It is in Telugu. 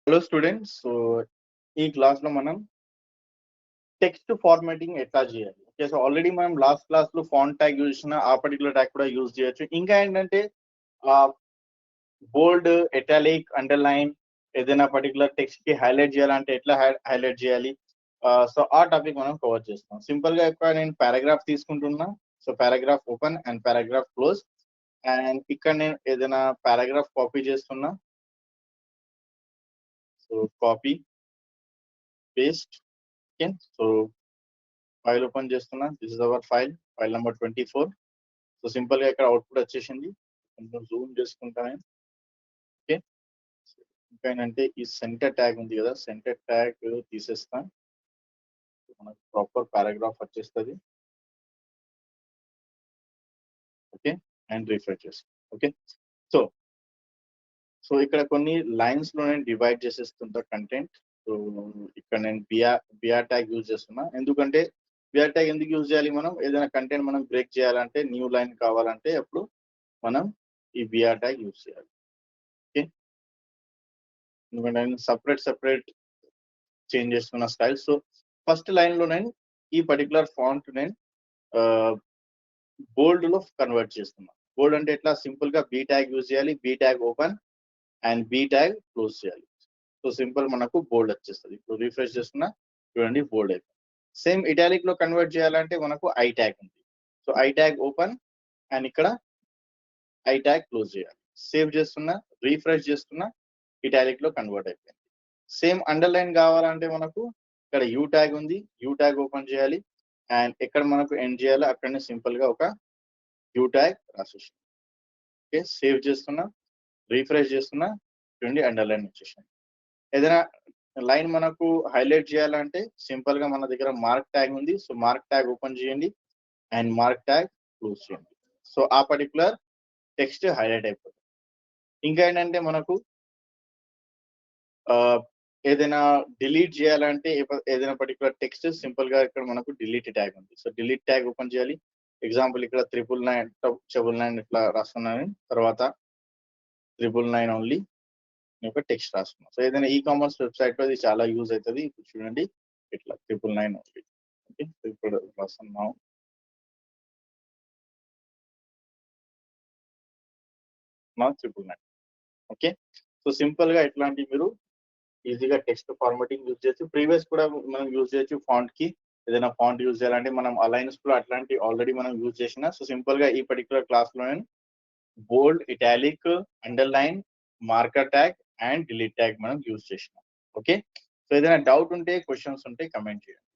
Hello students. సో ఈ క్లాస్ లో మనం టెక్స్ట్ ఫార్మాటింగ్ ఎట్లా చేయాలి. ఓకే, సో ఆల్రెడీ మనం లాస్ట్ క్లాస్ లో ఫాంట్ ట్యాగ్ యూజ్ చేసిన ఆ పర్టికులర్ ట్యాగ్ కూడా యూజ్ చేయొచ్చు. ఇంకా ఏంటంటే బోల్డ్, ఎటాలిక్, అండర్లైన్ ఏదైనా పర్టికులర్ టెక్స్ట్ కి హైలైట్ చేయాలంటే ఎట్లా హైలైట్ చేయాలి. సో ఆ టాపిక్ మనం కవర్ చేస్తాం. సింపుల్ గా ఇక్కడ నేను పారాగ్రాఫ్ తీసుకుంటున్నా. So paragraph open and paragraph close. And ఇక్కడ నేను ఏదైనా పారాగ్రాఫ్ కాపీ చేస్తున్నా. So copy paste. Okay, so file open చేస్తున్నా. This is our file number 24. So simple గా ఇక్కడ అవుట్పుట్ వచ్చేసింది. కొంచెం జూమ్ చేసుకుంటాను. ఓకే, ఇంకా ఏంటంటే ఈ సెంటర్ ట్యాగ్ ఉంది కదా, సెంటర్ ట్యాగ్ తీసేస్తా. మనకు ప్రాపర్ పారాగ్రాఫ్ వచ్చేస్తుంది. ఓకే, అండ్ రిఫ్రెష్ చేస్తాం. ఓకే, సో సో ఇక్కడ కొన్ని లైన్స్ లో నేను డివైడ్ చేసేస్తుంటా కంటెంట్. సో ఇక్కడ నేను బిఆర్ ట్యాగ్ యూజ్ చేస్తున్నా. ఎందుకంటే బిఆర్ ట్యాగ్ ఎందుకు యూజ్ చేయాలి? మనం ఏదైనా కంటెంట్ మనం బ్రేక్ చేయాలంటే, న్యూ లైన్ కావాలంటే అప్పుడు మనం ఈ బిఆర్ ట్యాగ్ యూజ్ చేయాలి. ఓకే, ఎందుకంటే నేను సపరేట్ చేంజ్ చేస్తున్న స్టైల్. సో ఫస్ట్ లైన్ లో నేను ఈ పర్టికులర్ ఫాంట్ నేను బోల్డ్ లో కన్వర్ట్ చేస్తున్నా. బోల్డ్ అంటే ఎట్లా? సింపుల్ గా బీ ట్యాగ్ యూజ్ చేయాలి, B tag open and B tag close చేయాలి. సో సింపుల్ మనకు బోల్డ్ వచ్చేస్తుంది. ఇప్పుడు రిఫ్రెష్ చేస్తున్నా, చూడండి బోల్డ్ అయిపోయింది. సేమ్ ఇటాలిక్ లో కన్వర్ట్ చేయాలంటే మనకు ఐ ట్యాగ్ ఉంది. So I tag open and ఇక్కడ ఐ ట్యాగ్ క్లోజ్ చేయాలి. సేవ్ చేస్తున్నా, రీఫ్రెష్ చేస్తున్నా, ఇటాలిక్ లో కన్వర్ట్ అయిపోయింది. సేమ్ అండర్లైన్ కావాలంటే మనకు ఇక్కడ యూ ట్యాగ్ ఉంది, యూ ట్యాగ్ ఓపెన్ చేయాలి అండ్ ఎక్కడ మనకు ఎండ్ చేయాలో అక్కడనే సింపుల్ గా ఒక యూ ట్యాగ్ రాసేసి. ఓకే, సేవ్ చేస్తున్నా, రీఫ్రెష్ చేస్తున్నా, చూడండి అండర్లైన్ వచ్చేసాను. ఏదైనా లైన్ మనకు హైలైట్ చేయాలంటే సింపుల్ గా మన దగ్గర మార్క్ ట్యాగ్ ఉంది. సో మార్క్ ట్యాగ్ ఓపెన్ చేయండి అండ్ మార్క్ ట్యాగ్ క్లోజ్ చేయండి. సో ఆ పర్టికులర్ టెక్స్ట్ హైలైట్ అయిపోతుంది. ఇంకా ఏంటంటే మనకు ఏదైనా డిలీట్ చేయాలంటే ఏదైనా పర్టికులర్ టెక్స్ట్ సింపుల్ గా ఇక్కడ మనకు డిలీట్ ట్యాగ్ ఉంది. సో డిలీట్ ట్యాగ్ ఓపెన్ చేయాలి. ఎగ్జాంపుల్ ఇక్కడ 999 ఇట్లా రాస్తున్నాను. తర్వాత 999 ఓన్లీ ఒక టెక్స్ట్ రాస్తున్నాం. సో ఏదైనా ఈ కామర్స్ వెబ్సైట్ లో ఇది చాలా యూజ్ అవుతుంది. ఇప్పుడు చూడండి ఇట్లా 999 ఓన్లీ. ఓకే, ఇప్పుడు రాస్తున్నాం. మా 999. ఓకే, సో సింపుల్ గా ఇట్లాంటి మీరు ఈజీగా టెక్స్ట్ ఫార్మాటింగ్ యూజ్ చేయొచ్చు. ప్రీవియస్ కూడా మనం యూజ్ చేయొచ్చు. ఫాంట్ కి ఏదైనా ఫాంట్ యూజ్ చేయాలంటే మనం అలైన్స్ కూడా అట్లాంటి ఆల్రెడీ మనం యూజ్ చేసిన. సో సింపుల్ గా ఈ పర్టికులర్ క్లాస్ లో నేను bold, italic, underline, marker tag and delete tag మనం యూజ్ చేసినాం. ఓకే, సో ఏదైనా డౌట్ ఉంటే, క్వశ్చన్స్ ఉంటే కమెంట్ చేయండి.